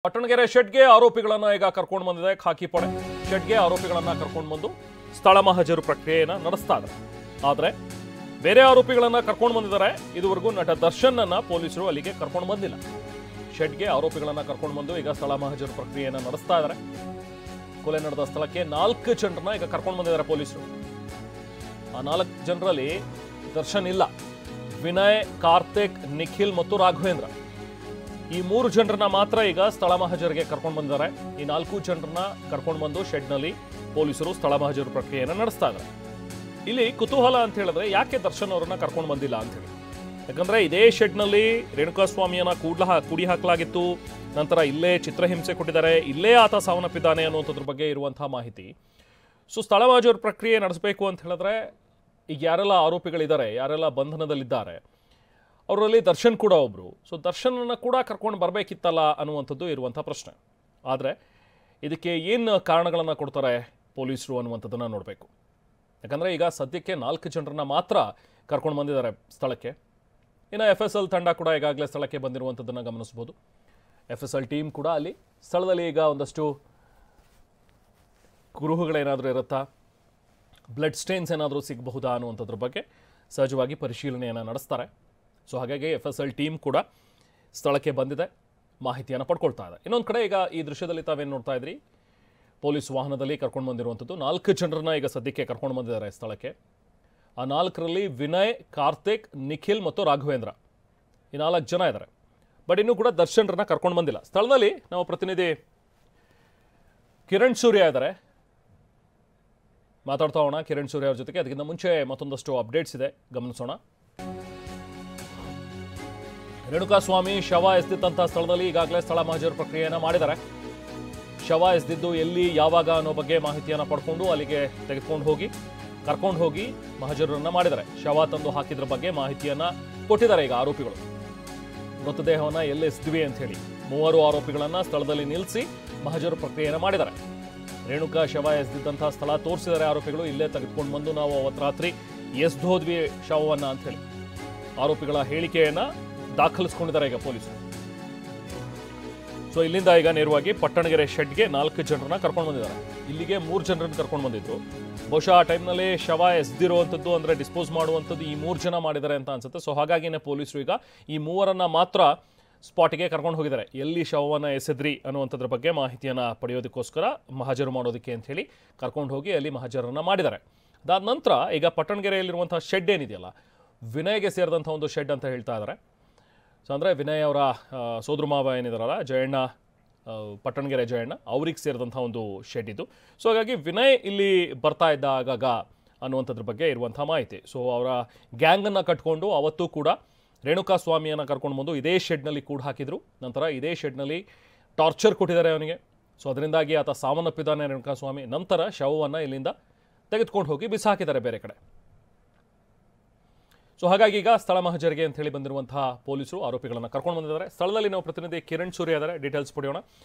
ಪಟ್ಟಣಗೆರೆ ಶೆಡ್ಗೆ ಆರೋಪಿಗಳನ್ನ ಈಗ ಕರ್ಕೊಂಡು ಬಂದಿದೆ ಖಾಕಿ ಪಡೆ. ಶೆಡ್ಗೆ ಆರೋಪಿಗಳನ್ನ ಕರ್ಕೊಂಡು ಬಂದು ಸ್ಥಳ ಮಹಜರು ಪ್ರಕ್ರಿಯೆಯನ್ನು ನಡೆಸ್ತಾ ಇದ್ದಾರೆ. ಆದರೆ ಬೇರೆ ಆರೋಪಿಗಳನ್ನ ಕರ್ಕೊಂಡು ಬಂದಿದ್ದಾರೆ. ಇದುವರೆಗೂ ನಟ ದರ್ಶನ್ ಅನ್ನ ಪೊಲೀಸರು ಅಲ್ಲಿಗೆ ಕರ್ಕೊಂಡು ಬಂದಿಲ್ಲ. ಶೆಡ್ಗೆ ಆರೋಪಿಗಳನ್ನ ಕರ್ಕೊಂಡು ಬಂದು ಈಗ ಸ್ಥಳ ಮಹಜರು ಪ್ರಕ್ರಿಯೆಯನ್ನು ನಡೆಸ್ತಾ ಇದ್ದಾರೆ. ಕೊಲೆ ನಡೆದ ಸ್ಥಳಕ್ಕೆ 4 ಜನರನ್ನ ಈಗ ಕರ್ಕೊಂಡು ಬಂದಿದ್ದಾರೆ ಪೊಲೀಸರು. ಆ 4 ಜನರಲ್ಲಿ ದರ್ಶನ್ ಇಲ್ಲ. ವಿನಯ್, ಕಾರ್ತಿಕ್, ನಿಖಿಲ್ ಮತ್ತು ರಾಘವೇಂದ್ರ ಈ 3 ಜನರನ್ನ ಮಾತ್ರ ಈಗ ಸ್ಥಳ ಮಹಜರಿಗೆ ಕರ್ಕೊಂಡು ಬಂದಿದ್ದಾರೆ. ಈ 4 ಜನರನ್ನ ಕರ್ಕೊಂಡು ಬಂದು ಶೆಡ್ನಲ್ಲಿ ಪೊಲೀಸರು ಸ್ಥಳ ಮಹಜರು ಪ್ರಕ್ರಿಯೆಯನ್ನು ನಡೆಸ್ತಾ ಇದ್ದಾರೆ. ಇಲ್ಲಿ ಕುತೂಹಲ ಅಂತ ಹೇಳಿದ್ರೆ ಯಾಕೆ ದರ್ಶನ್ ಅವರನ್ನ ಕರ್ಕೊಂಡು ಬಂದಿಲ್ಲ ಅಂತ ಹೇಳಿ. ಯಾಕಂದ್ರೆ ಇದೇ ಶೆಡ್ನಲ್ಲಿ ರೇಣುಕಾಸ್ವಾಮಿಯನ್ನ ಕುಡಿ ಹಾಕಲಾಗಿತ್ತು. ನಂತರ ಇಲ್ಲೇ ಚಿತ್ರಹಿಂಸೆ ಕೊಟ್ಟಿದ್ದಾರೆ, ಇಲ್ಲೇ ಆತ ಸಾವನ್ನಪ್ಪಿದ್ದಾನೆ ಅನ್ನುವಂಥದ್ರ ಬಗ್ಗೆ ಇರುವಂತಹ ಮಾಹಿತಿ. ಸೊ ಸ್ಥಳ ಮಹಜರು ಪ್ರಕ್ರಿಯೆ ನಡೆಸಬೇಕು ಅಂತ ಹೇಳಿದ್ರೆ ಈಗ ಯಾರೆಲ್ಲ ಆರೋಪಿಗಳಿದ್ದಾರೆ, ಯಾರೆಲ್ಲ ಬಂಧನದಲ್ಲಿದ್ದಾರೆ, ಅವರಲ್ಲಿ ದರ್ಶನ್ ಕೂಡ ಒಬ್ಬರು. ಸೊ ದರ್ಶನನ್ನು ಕೂಡ ಕರ್ಕೊಂಡು ಬರಬೇಕಿತ್ತಲ್ಲ ಅನ್ನುವಂಥದ್ದು ಇರುವಂಥ ಪ್ರಶ್ನೆ. ಆದರೆ ಇದಕ್ಕೆ ಏನು ಕಾರಣಗಳನ್ನು ಕೊಡ್ತಾರೆ ಪೊಲೀಸರು ಅನ್ನುವಂಥದ್ದನ್ನು ನೋಡಬೇಕು. ಯಾಕಂದರೆ ಈಗ ಸದ್ಯಕ್ಕೆ 4 ಜನರನ್ನ ಮಾತ್ರ ಕರ್ಕೊಂಡು ಬಂದಿದ್ದಾರೆ ಸ್ಥಳಕ್ಕೆ. ಇನ್ನು FSL ತಂಡ ಕೂಡ ಈಗಾಗಲೇ ಸ್ಥಳಕ್ಕೆ ಬಂದಿರುವಂಥದ್ದನ್ನು ಗಮನಿಸ್ಬೋದು. FSL ಟೀಮ್ ಕೂಡ ಅಲ್ಲಿ ಸ್ಥಳದಲ್ಲಿ ಈಗ ಒಂದಷ್ಟು ಕುರುಹುಗಳೇನಾದರೂ ಇರುತ್ತಾ, ಬ್ಲಡ್ ಸ್ಟೇನ್ಸ್ ಏನಾದರೂ ಸಿಗಬಹುದಾ ಅನ್ನುವಂಥದ್ರ ಬಗ್ಗೆ ಸಹಜವಾಗಿ ಪರಿಶೀಲನೆಯನ್ನು ನಡೆಸ್ತಾರೆ. ಸೊ ಹಾಗಾಗಿ FSL ಟೀಮ್ ಕೂಡ ಸ್ಥಳಕ್ಕೆ ಬಂದಿದೆ, ಮಾಹಿತಿಯನ್ನು ಪಡ್ಕೊಳ್ತಾ ಇದೆ. ಇನ್ನೊಂದು ಕಡೆ ಈಗ ಈ ದೃಶ್ಯದಲ್ಲಿ ತಾವೇನು ನೋಡ್ತಾ ಇದ್ರಿ, ಪೊಲೀಸ್ ವಾಹನದಲ್ಲಿ ಕರ್ಕೊಂಡು ಬಂದಿರುವಂಥದ್ದು 4 ಜನರನ್ನ ಈಗ ಸದ್ಯಕ್ಕೆ ಕರ್ಕೊಂಡು ಬಂದಿದ್ದಾರೆ ಸ್ಥಳಕ್ಕೆ. ಆ 4ರಲ್ಲಿ ವಿನಯ್, ಕಾರ್ತಿಕ್, ನಿಖಿಲ್ ಮತ್ತು ರಾಘವೇಂದ್ರ ಈ 4 ಜನ ಇದ್ದಾರೆ. ಬಟ್ ಇನ್ನೂ ಕೂಡ ದರ್ಶನ್ರನ್ನ ಕರ್ಕೊಂಡು ಬಂದಿಲ್ಲ. ಸ್ಥಳದಲ್ಲಿ ನಾವು ಪ್ರತಿನಿಧಿ ಕಿರಣ್ ಸೂರ್ಯ ಇದ್ದಾರೆ, ಮಾತಾಡ್ತಾ ಹೋಗೋಣ ಕಿರಣ್ ಸೂರ್ಯ ಅವ್ರ ಜೊತೆಗೆ. ಅದಕ್ಕಿಂತ ಮುಂಚೆ ಮತ್ತೊಂದಷ್ಟು ಅಪ್ಡೇಟ್ಸ್ ಇದೆ, ಗಮನಿಸೋಣ. ರೇಣುಕಾಸ್ವಾಮಿ ಶವ ಎಸ್ದಿದ್ದಂತಹ ಸ್ಥಳದಲ್ಲಿ ಈಗಾಗಲೇ ಸ್ಥಳ ಮಹಜರು ಪ್ರಕ್ರಿಯೆಯನ್ನು ಮಾಡಿದ್ದಾರೆ. ಶವ ಎಸ್ದಿದ್ದು ಎಲ್ಲಿ, ಯಾವಾಗ ಅನ್ನೋ ಬಗ್ಗೆ ಮಾಹಿತಿಯನ್ನು ಪಡ್ಕೊಂಡು ಅಲ್ಲಿಗೆ ಕರ್ಕೊಂಡು ಹೋಗಿ ಮಹಜರನ್ನು ಮಾಡಿದ್ದಾರೆ. ಶವ ತಂದು ಹಾಕಿದ್ರ ಬಗ್ಗೆ ಮಾಹಿತಿಯನ್ನು ಕೊಟ್ಟಿದ್ದಾರೆ ಈಗ ಆರೋಪಿಗಳು. ಮೃತದೇಹವನ್ನು ಎಲ್ಲಿ ಎಸ್ದ್ವಿ ಅಂತ ಹೇಳಿ 3 ಆರೋಪಿಗಳನ್ನು ಸ್ಥಳದಲ್ಲಿ ನಿಲ್ಲಿಸಿ ಮಹಜರು ಪ್ರಕ್ರಿಯೆಯನ್ನು ಮಾಡಿದ್ದಾರೆ. ರೇಣುಕಾ ಶವ ಎಸ್ದಿದ್ದಂತಹ ಸ್ಥಳ ತೋರಿಸಿದ್ದಾರೆ ಆರೋಪಿಗಳು. ಇಲ್ಲೇ ತೆಗೆದುಕೊಂಡು ಬಂದು ನಾವು ಅವತ್ತು ರಾತ್ರಿ ಎಸ್ದೋದ್ವಿ ಶವವನ್ನು ಅಂತ ಹೇಳಿ ಆರೋಪಿಗಳ ಹೇಳಿಕೆಯನ್ನು ದಾಖಲಿಸ್ಕೊಂಡಿದ್ದಾರೆ ಈಗ ಪೊಲೀಸರು. ಸೊ ಇಲ್ಲಿಂದ ಈಗ ನೇರವಾಗಿ ಪಟ್ಟಣಗೆರೆ ಶೆಡ್ಗೆ 4 ಜನರನ್ನ ಕರ್ಕೊಂಡು ಬಂದಿದ್ದಾರೆ. ಇಲ್ಲಿಗೆ 3 ಜನರನ್ನು ಕರ್ಕೊಂಡು ಬಂದಿದ್ರು. ಬಹುಶಃ ಆ ಟೈಮ್ನಲ್ಲಿ ಶವ ಎಸ್ದಿರುವಂಥದ್ದು ಅಂದರೆ ಡಿಸ್ಪೋಸ್ ಮಾಡುವಂಥದ್ದು ಈ 3 ಜನ ಮಾಡಿದ್ದಾರೆ ಅಂತ ಅನ್ಸುತ್ತೆ. ಸೊ ಹಾಗಾಗಿನೇ ಪೊಲೀಸರು ಈಗ ಈ 3ರನ್ನ ಮಾತ್ರ ಸ್ಪಾಟಿಗೆ ಕರ್ಕೊಂಡು ಹೋಗಿದ್ದಾರೆ. ಎಲ್ಲಿ ಶವವನ್ನು ಎಸೆದ್ರಿ ಅನ್ನುವಂಥದ್ರ ಬಗ್ಗೆ ಮಾಹಿತಿಯನ್ನು ಪಡೆಯೋದಕ್ಕೋಸ್ಕರ ಮಹಜರು ಮಾಡೋದಕ್ಕೆ ಅಂತ ಹೇಳಿ ಕರ್ಕೊಂಡು ಹೋಗಿ ಅಲ್ಲಿ ಮಹಜರನ್ನು ಮಾಡಿದ್ದಾರೆ. ಅದಾದ ನಂತರ ಈಗ ಪಟ್ಟಣಗೆರೆಯಲ್ಲಿರುವಂಥ ಶೆಡ್ ಏನಿದೆಯಲ್ಲ, ವಿನಯ್ಗೆ ಸೇರಿದಂಥ ಒಂದು ಶೆಡ್ ಅಂತ ಹೇಳ್ತಾ ಇದ್ದಾರೆ. ಸೊ ಅಂದರೆ ವಿನಯ್ ಅವರ ಸೋದರ ಮಾವ ಏನಿದಾರಲ್ಲ ಜಯಣ್ಣ, ಪಟ್ಟಣಗೆರೆ ಜಯಣ್ಣ, ಅವ್ರಿಗೆ ಸೇರಿದಂಥ ಒಂದು ಶೆಡ್ ಇದು. ಸೊ ಹಾಗಾಗಿ ವಿನಯ್ ಇಲ್ಲಿ ಬರ್ತಾ ಇದ್ದ ಆಗಾಗ ಅನ್ನುವಂಥದ್ರ ಬಗ್ಗೆ ಇರುವಂಥ ಮಾಹಿತಿ. ಸೊ ಅವರ ಗ್ಯಾಂಗನ್ನು ಕಟ್ಕೊಂಡು ಅವತ್ತು ಕೂಡ ರೇಣುಕಾಸ್ವಾಮಿಯನ್ನು ಕರ್ಕೊಂಡು ಬಂದು ಇದೇ ಶೆಡ್ನಲ್ಲಿ ಕೂಡ ಹಾಕಿದ್ರು. ನಂತರ ಇದೇ ಶೆಡ್ನಲ್ಲಿ ಟಾರ್ಚರ್ ಕೊಟ್ಟಿದ್ದಾರೆ ಅವನಿಗೆ. ಸೊ ಅದರಿಂದಾಗಿ ಆತ ಸಾವನ್ನಪ್ಪಿದ್ದಾನೆ ರೇಣುಕಾಸ್ವಾಮಿ. ನಂತರ ಶವವನ್ನು ಇಲ್ಲಿಂದ ತೆಗೆದುಕೊಂಡು ಹೋಗಿ ಬಿಸಾಕಿದ್ದಾರೆ ಬೇರೆ ಕಡೆ. ಸೊ ಹಾಗಾಗಿ ಈಗ ಸ್ಥಳ ಮಹಜರಿಗೆ ಅಂತ ಹೇಳಿ ಬಂದಿರುವಂತಹ ಪೊಲೀಸರು ಆರೋಪಿಗಳನ್ನು ಕರ್ಕೊಂಡು ಬಂದಿದ್ದಾರೆ. ಸ್ಥಳದಲ್ಲಿ ನಾವು ಪ್ರತಿನಿಧಿ ಕಿರಣ್ ಸೂರ್ಯ ಇದ್ದಾರೆ, ಡೀಟೇಲ್ಸ್ ಪಡೆಯೋಣ.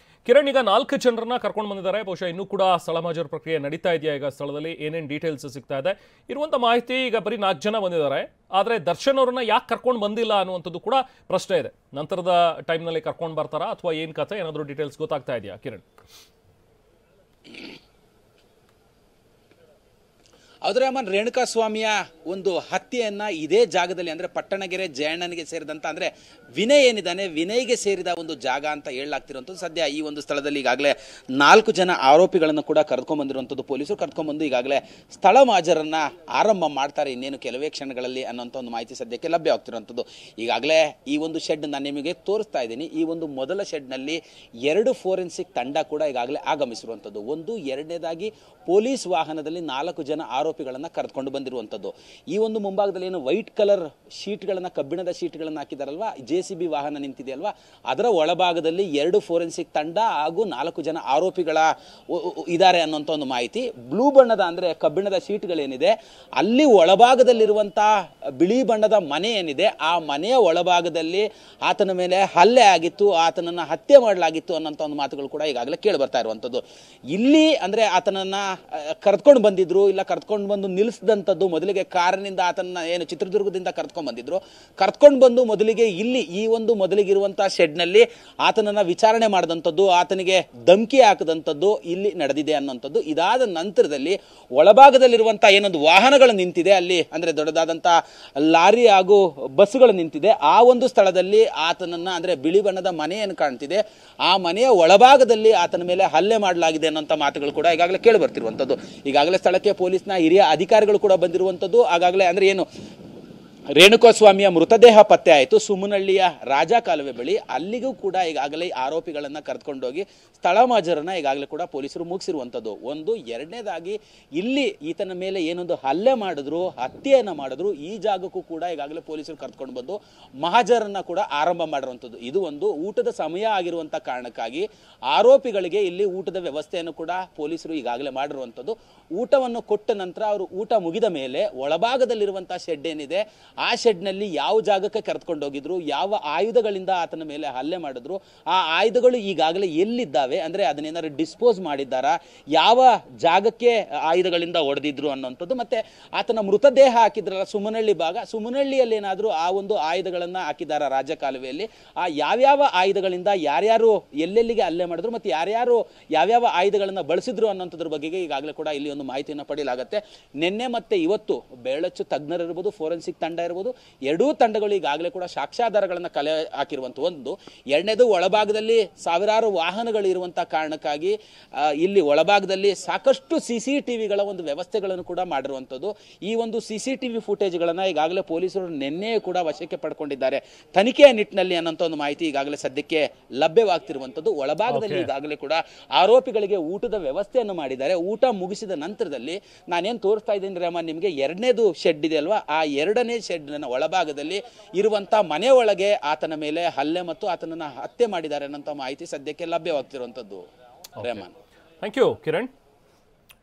ಕಿರಣ್, ಈಗ 4 ಜನರನ್ನ ಕರ್ಕೊಂಡು ಬಂದಿದ್ದಾರೆ. ಬಹುಶಃ ಇನ್ನೂ ಕೂಡ ಸ್ಥಳ ಮಹಜರು ಪ್ರಕ್ರಿಯೆ ನಡೀತಾ ಇದೆಯಾ? ಈಗ ಸ್ಥಳದಲ್ಲಿ ಏನೇನು ಡೀಟೇಲ್ಸ್ ಸಿಗ್ತಾ ಇದೆ? ಇರುವಂಥ ಮಾಹಿತಿ ಈಗ ಬರೀ 4 ಜನ ಬಂದಿದ್ದಾರೆ. ಆದರೆ ದರ್ಶನ್ ಅವರನ್ನ ಯಾಕೆ ಕರ್ಕೊಂಡು ಬಂದಿಲ್ಲ ಅನ್ನುವಂಥದ್ದು ಕೂಡ ಪ್ರಶ್ನೆ ಇದೆ. ನಂತರದ ಟೈಮ್ನಲ್ಲಿ ಕರ್ಕೊಂಡು ಬರ್ತಾರಾ ಅಥವಾ ಏನು ಕಥೆ, ಏನಾದರೂ ಡೀಟೇಲ್ಸ್ ಗೊತ್ತಾಗ್ತಾ ಇದೆಯಾ ಕಿರಣ್? ಅಬ್ದುರಹಮಾನ್, ರೇಣುಕಾಸ್ವಾಮಿಯ ಒಂದು ಹತ್ಯೆಯನ್ನ ಇದೇ ಜಾಗದಲ್ಲಿ ಅಂದ್ರೆ ಪಟ್ಟಣಗೆರೆ ಜಯಣ್ಣನಿಗೆ ಸೇರಿದಂತ ಅಂದ್ರೆ ವಿನಯ್ ಏನಿದ್ದಾನೆ, ವಿನಯ್ಗೆ ಸೇರಿದ ಒಂದು ಜಾಗ ಅಂತ ಹೇಳಲಾಗ್ತಿರುವಂಥದ್ದು. ಸದ್ಯ ಈ ಒಂದು ಸ್ಥಳದಲ್ಲಿ ಈಗಾಗಲೇ 4 ಜನ ಆರೋಪಿಗಳನ್ನು ಕೂಡ ಕರ್ಕೊಂಡ್ ಬಂದಿರುವಂಥದ್ದು ಪೊಲೀಸರು. ಕರ್ಕೊಂಡ್ಬಂದು ಈಗಾಗಲೇ ಸ್ಥಳ ಮಹಜರನ್ನ ಆರಂಭ ಮಾಡ್ತಾರೆ ಇನ್ನೇನು ಕೆಲವೇ ಕ್ಷಣಗಳಲ್ಲಿ ಅನ್ನೋಂಥ ಒಂದು ಮಾಹಿತಿ ಸದ್ಯಕ್ಕೆ ಲಭ್ಯವಾಗ್ತಿರುವಂಥದ್ದು. ಈಗಾಗಲೇ ಈ ಒಂದು ಶೆಡ್ ನಾನು ನಿಮಗೆ ತೋರಿಸ್ತಾ ಇದ್ದೀನಿ. ಈ ಒಂದು ಮೊದಲ ಶೆಡ್ನಲ್ಲಿ 2 ಫೋರೆನ್ಸಿಕ್ ತಂಡ ಕೂಡ ಈಗಾಗಲೇ ಆಗಮಿಸಿರುವಂಥದ್ದು. ಒಂದು, ಎರಡನೇದಾಗಿ ಪೊಲೀಸ್ ವಾಹನದಲ್ಲಿ 4 ಜನ ಆರೋಪಿಗಳನ್ನು ಕರೆದುಕೊಂಡು ಬಂದಿರುವಂಥದ್ದು. ಈ ಒಂದು ಮುಂಭಾಗದಲ್ಲಿ ಏನು ವೈಟ್ ಕಲರ್ ಶೀಟ್ಗಳನ್ನು, ಕಬ್ಬಿಣದ ಶೀಟ್ಗಳನ್ನು ಹಾಕಿದಾರಲ್ವಾ, JCB ವಾಹನ ನಿಂತಿದೆಯಲ್ವಾ, ಅದರ ಒಳಭಾಗದಲ್ಲಿ 2 ಫೋರೆನ್ಸಿಕ್ ತಂಡ ಹಾಗೂ 4 ಜನ ಆರೋಪಿಗಳ ಇದ್ದಾರೆ ಅನ್ನೋಂಥ ಒಂದು ಮಾಹಿತಿ. ಬ್ಲೂ ಬಣ್ಣದ ಅಂದ್ರೆ ಕಬ್ಬಿಣದ ಶೀಟ್ಗಳೇನಿದೆ ಅಲ್ಲಿ ಒಳಭಾಗದಲ್ಲಿರುವಂತಹ ಬಿಳಿ ಬಣ್ಣದ ಮನೆ ಏನಿದೆ, ಆ ಮನೆಯ ಒಳಭಾಗದಲ್ಲಿ ಆತನ ಮೇಲೆ ಹಲ್ಲೆ ಆಗಿತ್ತು, ಆತನನ್ನ ಹತ್ಯೆ ಮಾಡಲಾಗಿತ್ತು ಅನ್ನೋಂಥ ಒಂದು ಮಾತುಗಳು ಕೂಡ ಈಗಾಗಲೇ ಕೇಳಿ ಬರ್ತಾ ಇರುವಂಥದ್ದು. ಇಲ್ಲಿ ಅಂದ್ರೆ ಆತನನ್ನ ಕರೆದುಕೊಂಡು ಬಂದಿದ್ರು, ಇಲ್ಲ ಕರೆದುಕೊಂಡು ಕರ್ಕೊಂಡು ಬಂದು ನಿಲ್ಲಿಸಿದಂಥದ್ದು. ಮೊದಲಿಗೆ ಕಾರಿನಿಂದ ಆತನ ಏನು ಚಿತ್ರದುರ್ಗದಿಂದ ಕರ್ಕೊಂಡು ಬಂದಿದ್ರು, ಕರ್ಕೊಂಡು ಬಂದು ಮೊದಲಿಗೆ ಇಲ್ಲಿ ಈ ಒಂದು ಮೊದಲಿಗಿರುವಂತಹ ಶೆಡ್ನಲ್ಲಿ ಆತನನ್ನ ವಿಚಾರಣೆ ಮಾಡಿದಂಥದ್ದು, ಆತನಿಗೆ ಧಮಕಿ ಹಾಕದಂಥದ್ದು ಇಲ್ಲಿ ನಡೆದಿದೆ ಅನ್ನೋಂಥದ್ದು. ಇದಾದ ನಂತರದಲ್ಲಿ ಒಳಭಾಗದಲ್ಲಿರುವಂತಹ ಏನೊಂದು ವಾಹನಗಳು ನಿಂತಿದೆ ಅಲ್ಲಿ, ಅಂದ್ರೆ ದೊಡ್ಡದಾದಂತಹ ಲಾರಿ ಹಾಗೂ ಬಸ್ಗಳು ನಿಂತಿದೆ, ಆ ಒಂದು ಸ್ಥಳದಲ್ಲಿ ಆತನನ್ನ ಅಂದ್ರೆ ಬಿಳಿ ಬಣ್ಣದ ಮನೆಯನ್ನು ಕಾಣ್ತಿದೆ, ಆ ಮನೆಯ ಒಳಭಾಗದಲ್ಲಿ ಆತನ ಮೇಲೆ ಹಲ್ಲೆ ಮಾಡಲಾಗಿದೆ ಅನ್ನೋಂಥ ಮಾತುಗಳು ಕೂಡ ಈಗಾಗಲೇ ಕೇಳಿ ಬರ್ತಿರುವಂಥದ್ದು. ಈಗಾಗಲೇ ಸ್ಥಳಕ್ಕೆ ಪೊಲೀಸ್ನ ಹಿರಿಯ ಅಧಿಕಾರಿಗಳು ಕೂಡ ಬಂದಿರುವಂಥದ್ದು. ಆಗಾಗಲೇ ಅಂದ್ರೆ ಏನು ರೇಣುಕಾಸ್ವಾಮಿಯ ಮೃತದೇಹ ಪತ್ತೆ ಆಯಿತು ಸುಮನಹಳ್ಳಿಯ ರಾಜ ಕಾಲುವೆ ಬಳಿ. ಅಲ್ಲಿಗೂ ಕೂಡ ಈಗಾಗಲೇ ಆರೋಪಿಗಳನ್ನ ಕರೆದುಕೊಂಡೋಗಿ ಸ್ಥಳ ಮಹಜರನ್ನ ಈಗಾಗಲೇ ಕೂಡ ಪೊಲೀಸರು ಮುಗಿಸಿರುವಂಥದ್ದು. ಒಂದು. ಎರಡನೇದಾಗಿ ಇಲ್ಲಿ ಈತನ ಮೇಲೆ ಏನೊಂದು ಹಲ್ಲೆ ಮಾಡಿದ್ರು, ಹತ್ಯೆಯನ್ನ ಮಾಡಿದ್ರು, ಈ ಜಾಗಕ್ಕೂ ಕೂಡ ಈಗಾಗಲೇ ಪೊಲೀಸರು ಕರೆದುಕೊಂಡು ಬಂದು ಮಹಜರನ್ನ ಕೂಡ ಆರಂಭ ಮಾಡಿರುವಂಥದ್ದು. ಇದು ಒಂದು. ಊಟದ ಸಮಯ ಆಗಿರುವಂಥ ಕಾರಣಕ್ಕಾಗಿ ಆರೋಪಿಗಳಿಗೆ ಇಲ್ಲಿ ಊಟದ ವ್ಯವಸ್ಥೆಯನ್ನು ಕೂಡ ಪೊಲೀಸರು ಈಗಾಗಲೇ ಮಾಡಿರುವಂಥದ್ದು. ಊಟವನ್ನು ಕೊಟ್ಟ ನಂತರ ಅವರು ಊಟ ಮುಗಿದ ಮೇಲೆ ಒಳಭಾಗದಲ್ಲಿರುವಂತಹ ಶೆಡ್ ಏನಿದೆ, ಆ ಶೆಡ್ನಲ್ಲಿ ಯಾವ ಜಾಗಕ್ಕೆ ಕರೆದುಕೊಂಡೋಗಿದ್ರು, ಯಾವ ಆಯುಧಗಳಿಂದ ಆತನ ಮೇಲೆ ಹಲ್ಲೆ ಮಾಡಿದ್ರು, ಆ ಆಯುಧಗಳು ಈಗಾಗಲೇ ಎಲ್ಲಿದ್ದಾವೆ, ಅಂದ್ರೆ ಅದನ್ನೇನಾದ್ರು ಡಿಸ್ಪೋಸ್ ಮಾಡಿದ್ದಾರಾ, ಯಾವ ಜಾಗಕ್ಕೆ ಆಯುಧಗಳಿಂದ ಹೊಡೆದಿದ್ರು ಅನ್ನೋಂಥದ್ದು. ಮತ್ತೆ ಆತನ ಮೃತದೇಹ ಹಾಕಿದ್ರಲ್ಲ ಸುಮನಹಳ್ಳಿ ಭಾಗ, ಸುಮನಹಳ್ಳಿಯಲ್ಲಿ ಏನಾದ್ರು ಆ ಒಂದು ಆಯುಧಗಳನ್ನ ಹಾಕಿದಾರ ರಾಜ ಕಾಲುವೆಯಲ್ಲಿ, ಆ ಯಾವ್ಯಾವ ಆಯುಧಗಳಿಂದ ಯಾರ್ಯಾರು ಎಲ್ಲೆಲ್ಲಿಗೆ ಹಲ್ಲೆ ಮಾಡಿದ್ರು ಮತ್ತೆ ಯಾರ್ಯಾರು ಯಾವ್ಯಾವ ಆಯುಧಗಳನ್ನ ಬಳಸಿದ್ರು ಅನ್ನೋಂಥದ್ರ ಬಗ್ಗೆ ಈಗಾಗಲೇ ಕೂಡ ಇಲ್ಲಿ ಒಂದು ಮಾಹಿತಿಯನ್ನು ಪಡೆಯಲಾಗುತ್ತೆ. ನಿನ್ನೆ ಮತ್ತೆ ಇವತ್ತು ಬೆರಳಚ್ಚು ತಜ್ಞರಿರ್ಬೋದು, ಫೋರೆನ್ಸಿಕ್ ತಂಡ ಇರ್ಬೋದು, ಎರಡೂ ತಂಡಗಳು ಈಗಾಗಲೇ ಕೂಡ ಸಾಕ್ಷ್ಯಾಧಾರಗಳನ್ನ ಕಲೆ ಹಾಕಿರುವಂತ ಒಂದು. ಎರಡನೇದು, ಒಳಭಾಗದಲ್ಲಿ ಸಾವಿರಾರು ವಾಹನಗಳು ಇರುವಂತಹ ಕಾರಣಕ್ಕಾಗಿ ಇಲ್ಲಿ ಒಳಭಾಗದಲ್ಲಿ ಸಾಕಷ್ಟು CCTVಗಳ ಒಂದು ವ್ಯವಸ್ಥೆಗಳನ್ನು ಕೂಡ ಮಾಡಿರುವಂಥದ್ದು. ಈ ಒಂದು CCTV ಫುಟೇಜ್ಗಳನ್ನ ಈಗಾಗಲೇ ಪೊಲೀಸರು ನಿನ್ನೆ ಕೂಡ ವಶಕ್ಕೆ ಪಡ್ಕೊಂಡಿದ್ದಾರೆ ತನಿಖೆಯ ನಿಟ್ಟಿನಲ್ಲಿ ಅನ್ನೋಂಥ ಒಂದು ಮಾಹಿತಿ ಈಗಾಗಲೇ ಸದ್ಯಕ್ಕೆ ಲಭ್ಯವಾಗ್ತಿರುವಂಥದ್ದು. ಒಳಭಾಗದಲ್ಲಿ ಈಗಾಗಲೇ ಕೂಡ ಆರೋಪಿಗಳಿಗೆ ಊಟದ ವ್ಯವಸ್ಥೆಯನ್ನು ಮಾಡಿದ್ದಾರೆ. ಊಟ ಮುಗಿಸಿದ ನಂತರದಲ್ಲಿ ನಾನೇನು ತೋರಿಸ್ತಾ ಇದ್ದೀನಿ ರೆಹಮಾನ್ ನಿಮಗೆ, ಎರಡನೇದು ಶೆಡ್ ಇದೆ ಅಲ್ವಾ, ಆ ಎರಡನೇ ಶೆಡ್ ಒಳಭಾಗದಲ್ಲಿ ಇರುವಂತಹ ಮನೆ ಒಳಗೆ ಆತನ ಮೇಲೆ ಹಲ್ಲೆ ಮತ್ತು ಆತನನ್ನ ಹತ್ಯೆ ಮಾಡಿದ್ದಾರೆ ಅನ್ನೋ ಮಾಹಿತಿ ಸದ್ಯಕ್ಕೆ ಲಭ್ಯವಾಗ್ತಿರುವಂತದ್ದು ರೆಹಮಾನ್. Thank you Kiran.